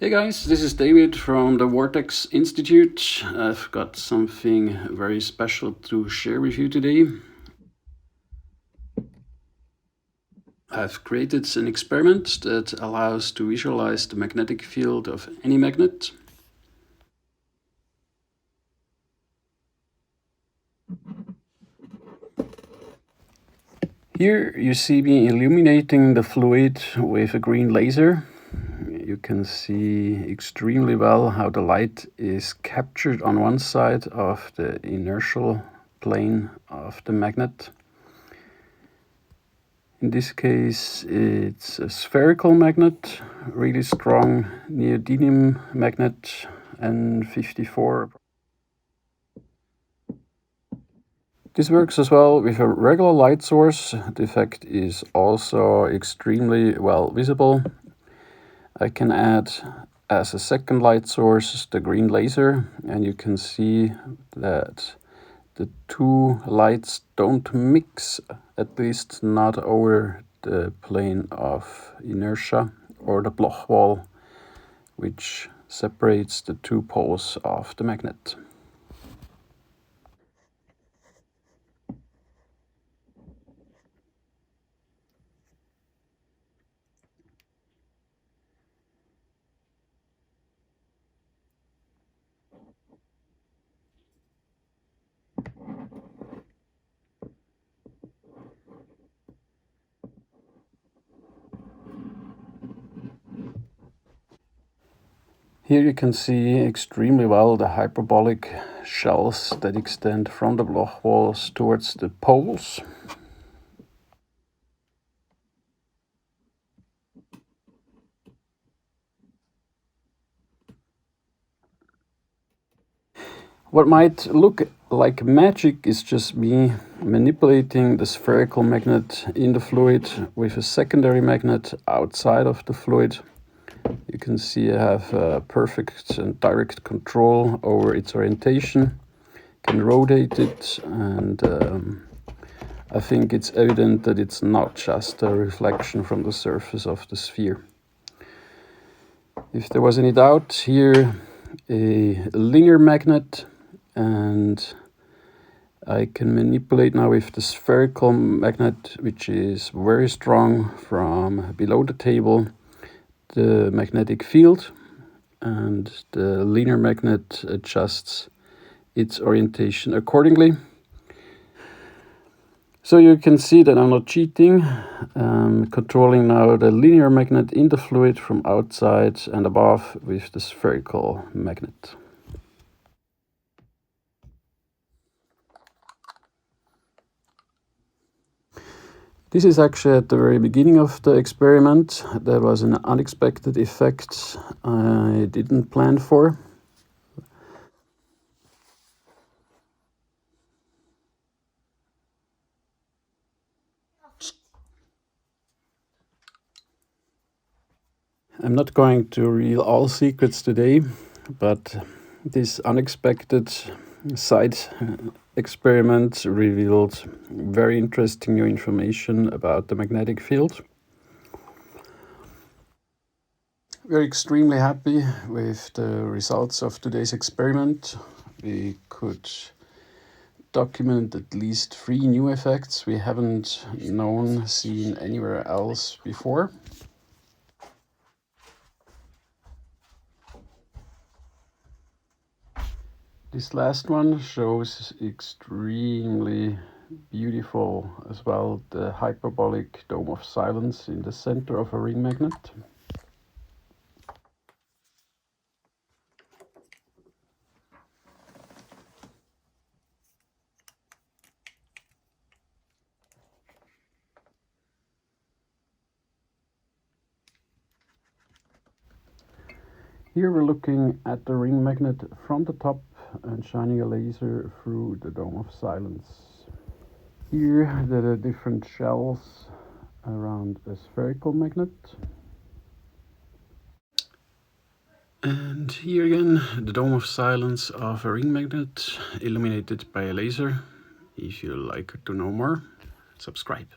Hey guys, this is David from the VORTEX Institute. I've got something very special to share with you today. I've created an experiment that allows to visualize the magnetic field of any magnet. Here you see me illuminating the fluid with a green laser. You can see extremely well how the light is captured on one side of the inertial plane of the magnet. In this case, it's a spherical magnet, really strong neodymium magnet N54. This works as well with a regular light source. The effect is also extremely well visible. I can add as a second light source the green laser, and you can see that the two lights don't mix, at least not over the plane of inertia or the Bloch wall, which separates the two poles of the magnet. Here you can see extremely well the hyperbolic shells that extend from the Bloch walls towards the poles. What might look like magic is just me manipulating the spherical magnet in the fluid with a secondary magnet outside of the fluid. You can see I have perfect and direct control over its orientation. Can rotate it, and I think it's evident that it's not just a reflection from the surface of the sphere. If there was any doubt, here a linear magnet, and I can manipulate now with the spherical magnet, which is very strong from below the table, the magnetic field, and the linear magnet adjusts its orientation accordingly. So you can see that I'm not cheating. I'm controlling now the linear magnet in the fluid from outside and above with the spherical magnet. This is actually at the very beginning of the experiment. There was an unexpected effect I didn't plan for. I'm not going to reveal all secrets today, but this unexpected side experiment revealed very interesting new information about the magnetic field. We're extremely happy with the results of today's experiment. We could document at least 3 new effects we haven't seen anywhere else before. This last one shows extremely beautiful as well, the hyperbolic dome of silence in the center of a ring magnet. Here we're looking at the ring magnet from the top and shining a laser through the dome of silence. Here the different shells around a spherical magnet. And here again the dome of silence of a ring magnet illuminated by a laser. If you'd like to know more, subscribe.